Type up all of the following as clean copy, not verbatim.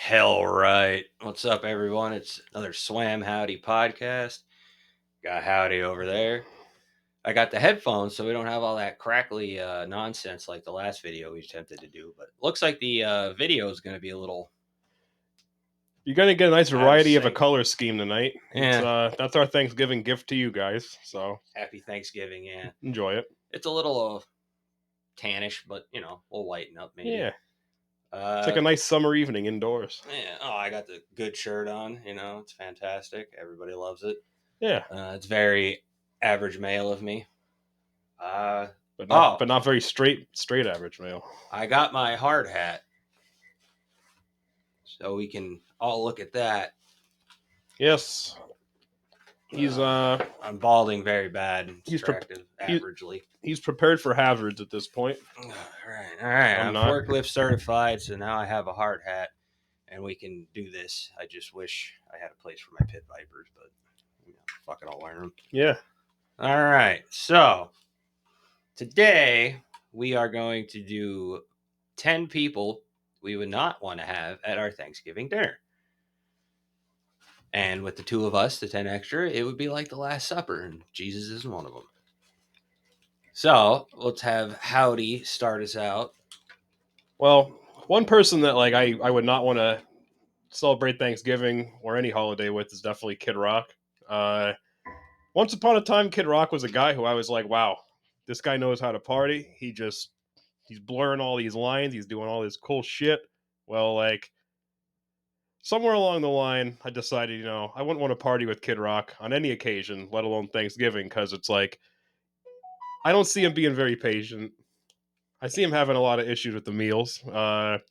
Hell right. What's up, everyone? It's another SwamHowdy podcast. Got Howdy over there. I got the headphones so we don't have all that crackly nonsense like the last video we attempted to do. But looks like the video is going to be a little You're gonna get a nice out of variety of a sync. color scheme tonight. It's Yeah. that's our Thanksgiving gift to you guys. So Happy Thanksgiving. Yeah. enjoy it. It's a little tannish, but we'll lighten up maybe. Yeah, it's like Uh, a nice summer evening indoors. yeah. Oh, I got the good shirt on. It's fantastic. Everybody loves it. Yeah, It's very average male of me. Uh, but not oh, but not very straight average male. I got my hard hat, so we can all look at that. Yes, he's I'm balding very bad and he's pre- distracted, he, averagely. he's prepared for hazards at this point. All right. I'm I'm not. forklift certified, so now I have a hard hat, and we can do this. I just wish I had a place for my pit vipers, but fuck it, I'll learn them. Yeah. All right, so today we are going to do 10 people we would not want to have at our Thanksgiving dinner. And with the two of us, the 10 extra, it would be like the Last Supper, and Jesus isn't one of them. So let's have Howdy start us out. Well, one person that I would not want to celebrate Thanksgiving or any holiday with is definitely Kid Rock. Once upon a time, Kid Rock was a guy who I was like, wow, this guy knows how to party. He's blurring all these lines. He's doing all this cool shit. Well, like somewhere along the line, I decided, I wouldn't want to party with Kid Rock on any occasion, let alone Thanksgiving, because it's like I don't see him being very patient. I see him having a lot of issues with the meals. The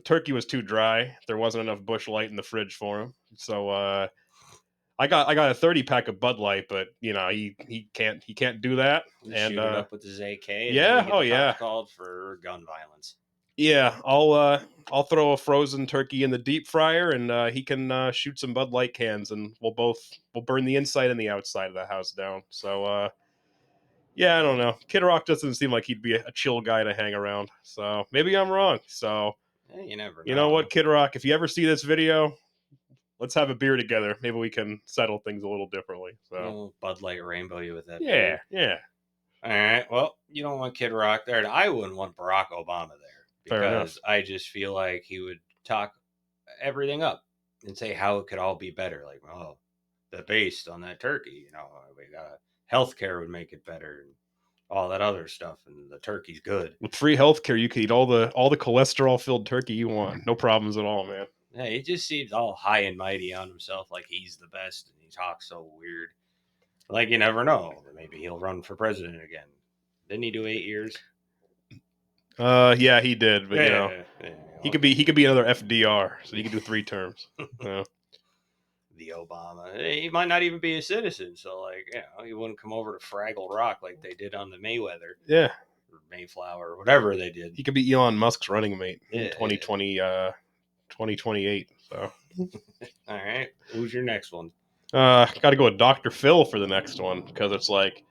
turkey was too dry. There wasn't enough Bush Light in the fridge for him. So I got a 30 pack of Bud Light, but he can't do that. And shoot it up with his AK, and then yeah, you get oh the yeah, cops called for gun violence. yeah. I'll throw a frozen turkey in the deep fryer, and he can shoot some Bud Light cans, and we'll burn the inside and the outside of the house down. So yeah, I don't know. Kid Rock doesn't seem like he'd be a chill guy to hang around. So maybe I'm wrong. So You never you know know. what, Kid Rock, if you ever see this video, let's have a beer together. Maybe we can settle things a little differently. So Bud Light rainbow you with that yeah, beer. yeah. All right. Well, you don't want Kid Rock there, and I wouldn't want Barack Obama there Fair enough. because I just feel like he would talk everything up and say how it could all be better. Like, oh, the based on that turkey, we got healthcare would make it better and all that other stuff, and the turkey's good. With free healthcare, you could eat all the cholesterol filled turkey you want. No problems at all, man. Yeah, he just seems all high and mighty on himself, like he's the best, and he talks so weird. Like you never know, maybe he'll run for president again. Didn't he do 8 years? Yeah, he did, but he could be another FDR, so he could do 3 terms. The Obama. He might not even be a citizen, so he wouldn't come over to Fraggle Rock like they did on the Mayweather. Yeah. Or Mayflower, or whatever they did. He could be Elon Musk's running mate in Yeah, 2020, 2028. So all right. Who's your next one? got to go with Dr. Phil for the next one, because it's like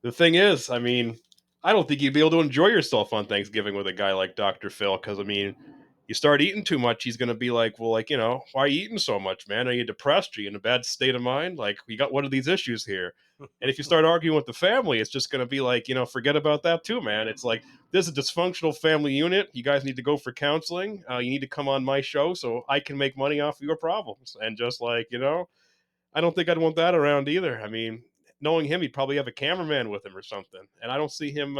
the thing is, I mean, I don't think you'd be able to enjoy yourself on Thanksgiving with a guy like Dr. Phil, because I mean, you start eating too much, he's going to be like, well, like, why are you eating so much, man? Are you depressed? Are you in a bad state of mind? Like, what are these issues here? And if you start arguing with the family, it's just going to be like, forget about that too, man. It's like, this is a dysfunctional family unit. You guys need to go for counseling. You need to come on my show so I can make money off of your problems. And just like, I don't think I'd want that around either. I mean, knowing him, he'd probably have a cameraman with him or something. And I don't see him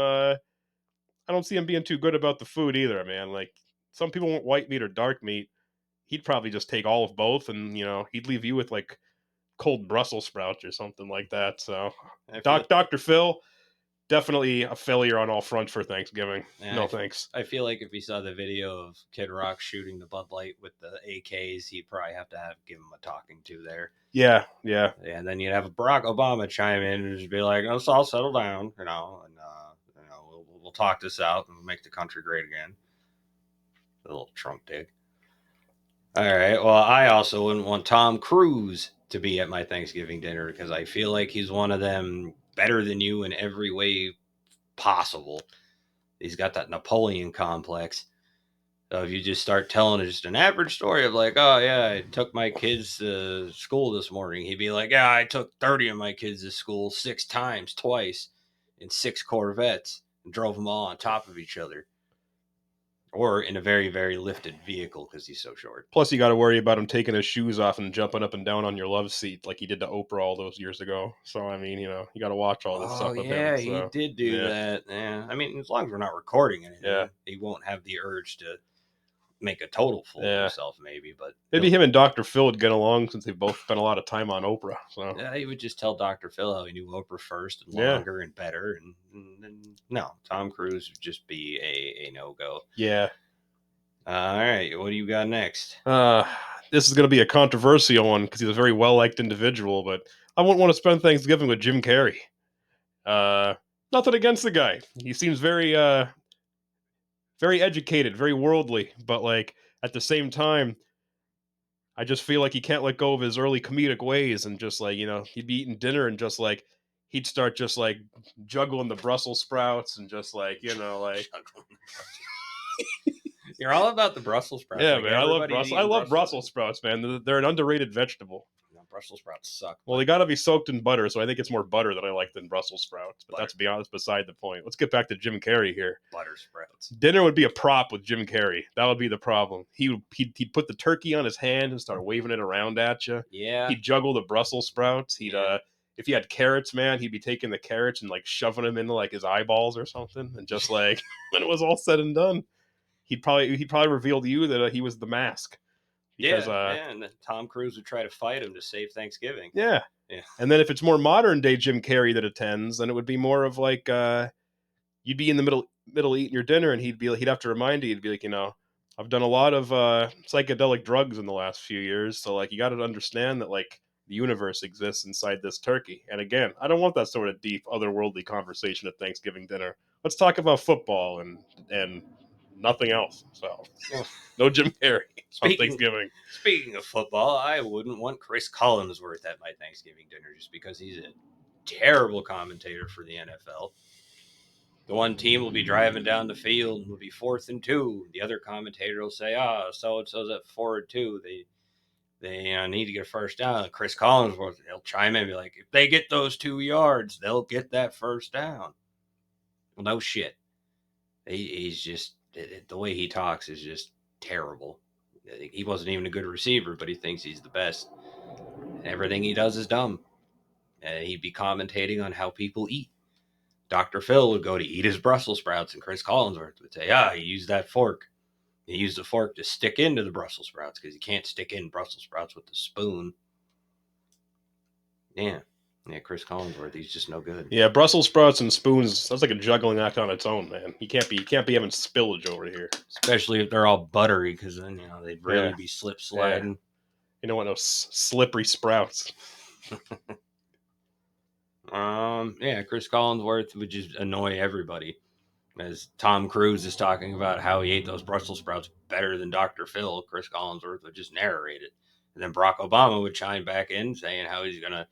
being too good about the food either, man. Like, some people want white meat or dark meat. He'd probably just take all of both, and he'd leave you with like cold Brussels sprouts or something like that. So, Dr. Phil, definitely a failure on all fronts for Thanksgiving. No thanks. I feel like if he saw the video of Kid Rock shooting the Bud Light with the AKs, he'd probably have to give him a talking to there. Yeah. And then you'd have Barack Obama chime in and just be like, "Let's all settle down, and we'll talk this out and make the country great again." A little Trump dig. All right. Well, I also wouldn't want Tom Cruise to be at my Thanksgiving dinner because I feel like he's one of them better than you in every way possible. He's got that Napoleon complex. So if you just start telling just an average story of like, oh yeah, I took my kids to school this morning, he'd be like, yeah, I took 30 of my kids to school 6 times, twice, in 6 Corvettes, and drove them all on top of each other, or in a very, very lifted vehicle because he's so short. Plus, you got to worry about him taking his shoes off and jumping up and down on your love seat like he did to Oprah all those years ago. So, I mean, you got to watch all this Oh stuff with him. yeah, he So, did do yeah, that. Yeah, I mean, as long as we're not recording yeah, anything, he won't have the urge to make a total fool of yeah. himself. Maybe, but Maybe him and Dr. Phil would get along since they've both spent a lot of time on Oprah. So, yeah, he would just tell Dr. Phil how he knew Oprah first and yeah, longer and better. And no, Tom Cruise would just be a no go. yeah. All right, what do you got next? Uh, this is going to be a controversial one because he's a very well liked individual, but I wouldn't want to spend Thanksgiving with Jim Carrey. Uh, Nothing against the guy. He seems very educated, very worldly, but like at the same time, I just feel like he can't let go of his early comedic ways and just like, he'd be eating dinner and just like he'd start just like juggling the Brussels sprouts and just like, like You're all about the Brussels sprouts. yeah, Like man, I love everybody's Brussels. I eating love Brussels. Brussels sprouts, man. They're an underrated vegetable. No, Brussels sprouts suck, Well, but they got to be soaked in butter, so I think it's more butter that I like than Brussels sprouts. But butter, that's beyond beside the point. Let's get back to Jim Carrey here. butter sprouts. Dinner would be a prop with Jim Carrey. That would be the problem. He'd put the turkey on his hand and start waving it around at you. Yeah, He'd juggle the Brussels sprouts. He'd yeah. if he had carrots, man, he'd be taking the carrots and like shoving them into like his eyeballs or something. And just like when it was all said and done, he'd probably reveal to you that he was the mask because Yeah, yeah, and then Tom Cruise would try to fight him to save Thanksgiving. yeah. Yeah, And then if it's more modern day Jim Carrey that attends, then it would be more of like you'd be in the middle eating your dinner, and he'd have to remind you. He'd be like, I've done a lot of psychedelic drugs in the last few years, so like you got to understand that like the universe exists inside this turkey. And again, I don't want that sort of deep, otherworldly conversation at Thanksgiving dinner. Let's talk about football and nothing else. So well, no Jim Carrey on speaking Thanksgiving. speaking of football, I wouldn't want Chris Collinsworth at my Thanksgiving dinner just because he's a terrible commentator for the NFL. The one team will be driving down the field and will be 4th and 2. The other commentator will say, so and so's at 4-2. They need to get a first down. And Chris Collinsworth, he'll chime in and be like, if they get those 2 yards, they'll get that first down. Well, no shit. He's just, the way he talks is just terrible. He wasn't even a good receiver, but he thinks he's the best. Everything he does is dumb. He'd be commentating on how people eat. Dr. Phil would go to eat his Brussels sprouts, and Chris Collinsworth would say, he used that fork. He used the fork to stick into the Brussels sprouts because you can't stick in Brussels sprouts with the spoon. Yeah. Yeah, Chris Collinsworth, he's just no good. Yeah, Brussels sprouts and spoons. That's like a juggling act on its own, man. You can't be having spillage over here. Especially if they're all buttery, because then, they'd really Yeah, be slip yeah. sliding. You don't want no slippery sprouts. Yeah, Chris Collinsworth would just annoy everybody. As Tom Cruise is talking about how he ate those Brussels sprouts better than Dr. Phil, Chris Collinsworth would just narrate it. And then Barack Obama would chime back in saying how he's going to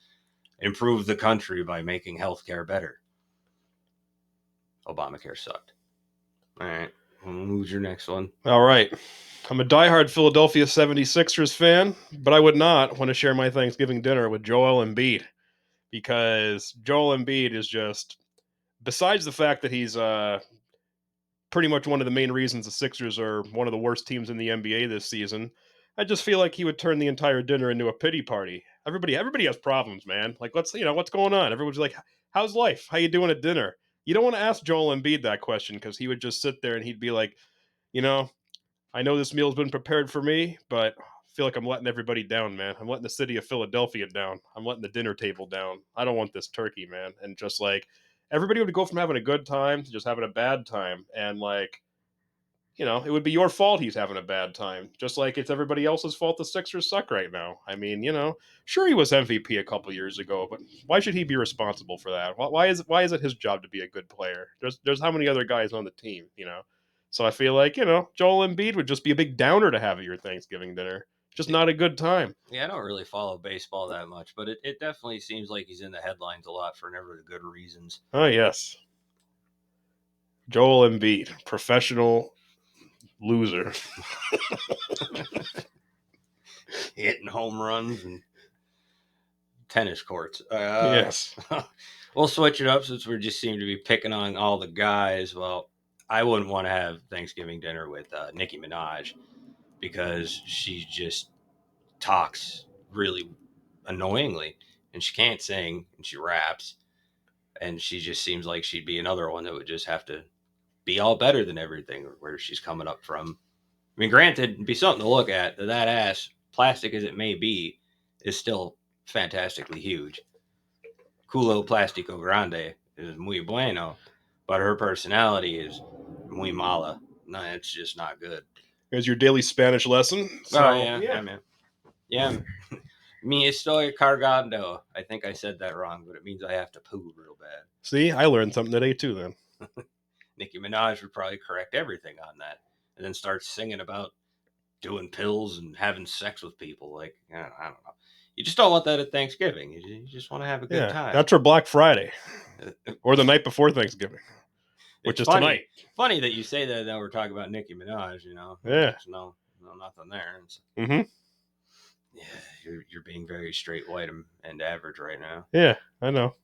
improve the country by making healthcare better. Obamacare sucked. All right. Who's your next one? All right. I'm a diehard Philadelphia 76ers fan, but I would not want to share my Thanksgiving dinner with Joel Embiid because Joel Embiid is just, besides the fact that he's pretty much one of the main reasons the Sixers are one of the worst teams in the NBA this season, I just feel like he would turn the entire dinner into a pity party. Everybody has problems, man. Like what's going on? Everyone's like, how's life? How you doing at dinner? You don't want to ask Joel Embiid that question because he would just sit there and he'd be like, you know, I know this meal's been prepared for me, but I feel like I'm letting everybody down, man. I'm letting the city of Philadelphia down. I'm letting the dinner table down. I don't want this turkey, man. And just like everybody would go from having a good time to just having a bad time. And like, it would be your fault he's having a bad time. Just like it's everybody else's fault the Sixers suck right now. I mean, sure he was MVP a couple years ago, but why should he be responsible for that? Why is it his job to be a good player? There's how many other guys on the team. So I feel like, Joel Embiid would just be a big downer to have at your Thanksgiving dinner. Just not a good time. Yeah, I don't really follow baseball that much, but it definitely seems like he's in the headlines a lot for never the good reasons. Oh yes. Joel Embiid, professional loser. Hitting home runs and tennis courts. Yes. We'll switch it up since we just seem to be picking on all the guys. Well, I wouldn't want to have Thanksgiving dinner with Nicki Minaj because she just talks really annoyingly, and she can't sing, and she raps, and she just seems like she'd be another one that would just have to be all better than everything where she's coming up from. I mean, granted, it'd be something to look at. That ass, plastic as it may be, is still fantastically huge. Culo Plastico Grande is muy bueno, but her personality is muy mala. No, it's just not good. Here's your daily Spanish lesson. Oh, So, yeah, man. Yeah, me estoy cargando. I think I said that wrong, but it means I have to poo real bad. See, I learned something today too then. Nicki Minaj would probably correct everything on that and then start singing about doing pills and having sex with people. Like, I don't know. You just don't want that at Thanksgiving. You just want to have a good time. That's for Black Friday or the night before Thanksgiving, which is funny, tonight. Funny that you say that. Now we're talking about Nicki Minaj. You know, Yeah. There's no nothing there. Mm-hmm. Yeah, you're being very straight white and average right now. Yeah, I know.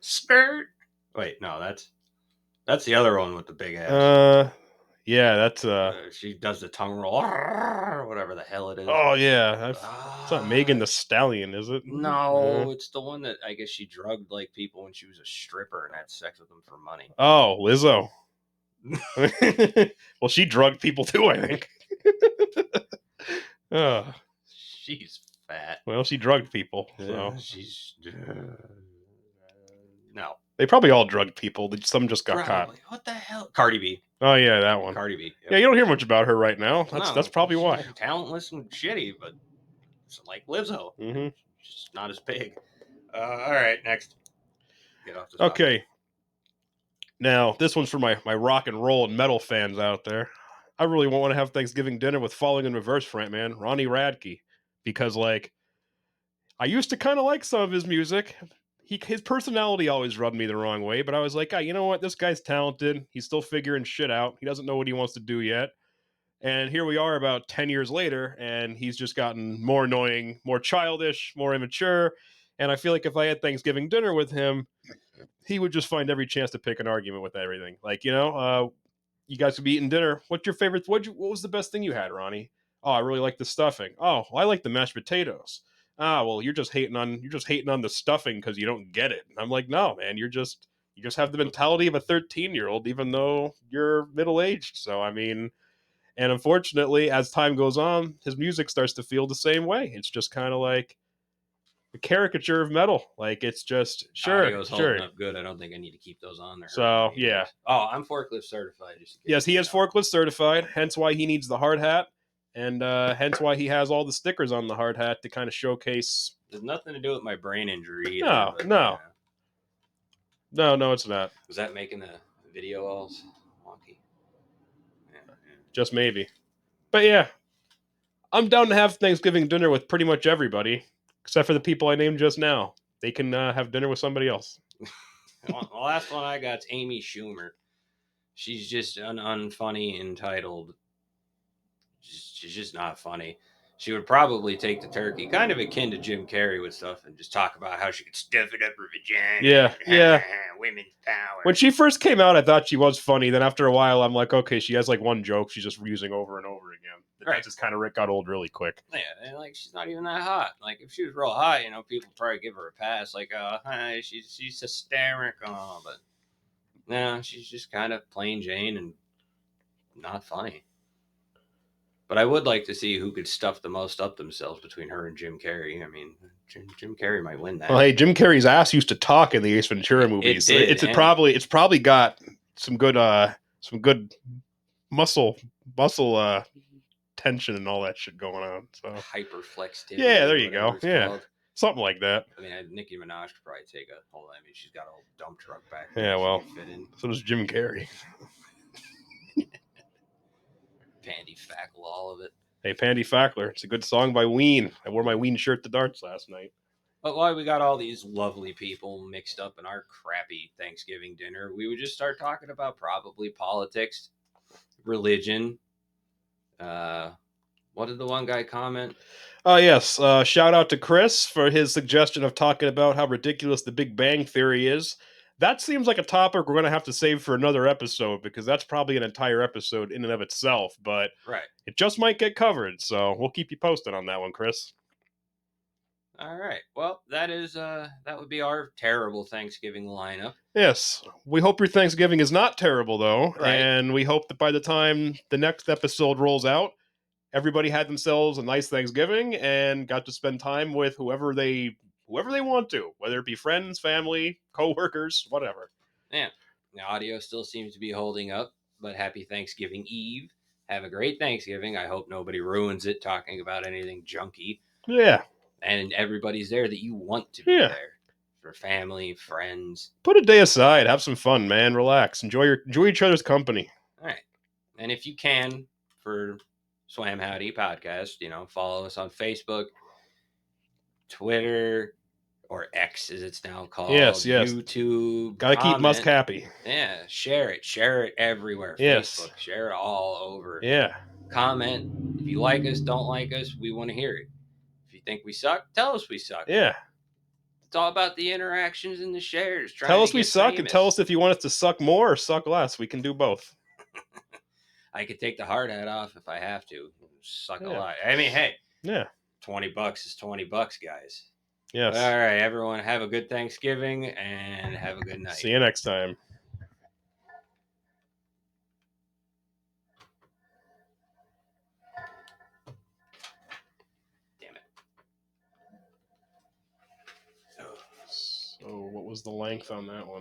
Skirt. Wait, no, that's the other one with the big ass. Yeah, that's she does the tongue roll or whatever the hell it is. Oh yeah, it's not Megan the Stallion, is it? No, it's the one that I guess she drugged like people when she was a stripper and had sex with them for money. Oh, Lizzo. Well, she drugged people too, I think. She's fat. Well, she drugged people, so she's no. They probably all drugged people. Some just got caught. What the hell? Cardi B. Oh yeah, that one. Cardi B. Yep. Yeah, you don't hear much about her right now. That's probably why. Talentless and shitty, but it's like Lizzo. Mm-hmm. She's not as big. All right, next. Get off this. Okay. Topic. Now, this one's for my rock and roll and metal fans out there. I really want to have Thanksgiving dinner with Falling in Reverse frontman Ronnie Radke, because like I used to kind of like some of his music. His personality always rubbed me the wrong way, but I was like, you know what? This guy's talented. He's still figuring shit out. He doesn't know what he wants to do yet. And here we are about 10 years later, and he's just gotten more annoying, more childish, more immature. And I feel like if I had Thanksgiving dinner with him, he would just find every chance to pick an argument with everything. Like, you guys could be eating dinner. What's your favorite? What was the best thing you had, Ronnie? Oh, I really like the stuffing. Oh, well, I like the mashed potatoes. Ah, well, you're just hating on the stuffing because you don't get it. And I'm like, no, man, you just have the mentality of a 13-year-old, even though you're middle aged. So I mean, and unfortunately, as time goes on, his music starts to feel the same way. It's just kind of like a caricature of metal. Like it's just Audio's holding up good. I don't think I need to keep those on there. So yeah. Oh, I'm forklift certified. Yes, he is forklift certified. Hence why he needs the hard hat, and hence why he has all the stickers on the hard hat to kind of showcase. There's nothing to do with my brain injury either. No, but, no. No, it's not. Was that making the video all wonky? Yeah. Just maybe. But yeah, I'm down to have Thanksgiving dinner with pretty much everybody, except for the people I named just now. They can have dinner with somebody else. The last one I got is Amy Schumer. She's just an unfunny, entitled. She's just not funny. She would probably take the turkey, kind of akin to Jim Carrey with stuff, and just talk about how she could stuff it up her vagina. Yeah. Women's power. When she first came out, I thought she was funny. Then after a while, I'm like, okay, she has like one joke she's just using over and over again. Right. That just kind of got old really quick. Yeah, and like she's not even that hot. Like if she was real hot, people probably give her a pass. Like, hi, she's hysterical, but no, she's just kind of plain Jane and not funny. But I would like to see who could stuff the most up themselves between her and Jim Carrey. I mean, Jim Carrey might win that. Well, hey, Jim Carrey's ass used to talk in the Ace Ventura movies. It's probably got some good muscle tension and all that shit going on. So hyperflexivity. Yeah, there you go. Yeah, called. Something like that. I mean, Nicki Minaj could probably take a whole. I mean, she's got a whole dump truck back. Yeah, well, fit in. So does Jim Carrey. Pandy Fackle, all of it. Hey, Pandy Fackler. It's a good song by Ween. I wore my Ween shirt to darts last night. But why we got all these lovely people mixed up in our crappy Thanksgiving dinner, we would just start talking about probably politics, religion. Uh, what did the one guy comment? Yes. Shout out to Chris for his suggestion of talking about how ridiculous the Big Bang Theory is. That seems like a topic we're going to have to save for another episode because that's probably an entire episode in and of itself, but Right. it just might get covered. So we'll keep you posted on that one, Chris. All right. Well, that would be our terrible Thanksgiving lineup. Yes. We hope your Thanksgiving is not terrible, though. Right. And we hope that by the time the next episode rolls out, everybody had themselves a nice Thanksgiving and got to spend time with whoever they want to, whether it be friends, family, coworkers, whatever. Yeah. The audio still seems to be holding up, but happy Thanksgiving Eve. Have a great Thanksgiving. I hope nobody ruins it talking about anything junky. Yeah. And everybody's there that you want to be Yeah. there for family, friends. Put a day aside, have some fun, man. Relax. Enjoy each other's company. All right. And if you can, for SwamHowdy podcast, follow us on Facebook, Twitter, or X as it's now Yes, called, yes. YouTube, Gotta keep Musk comment. happy. Yeah, share it everywhere. Yes. Facebook, share it all over. Yeah. Comment. If you like us, don't like us, we want to hear it. If you think we suck, tell us we suck. Yeah. It's all about the interactions and the shares, Tell trying to us we get suck and tell famous. us if you want us to suck more or suck less. We can do both. I could take the hard hat off if I have to. Suck a Yeah. lot. I mean, hey, Yeah. $20 is $20, guys. All Yes. right, everyone, have a good Thanksgiving and have a good night. See you next time. Damn it. So, what was the length on that one?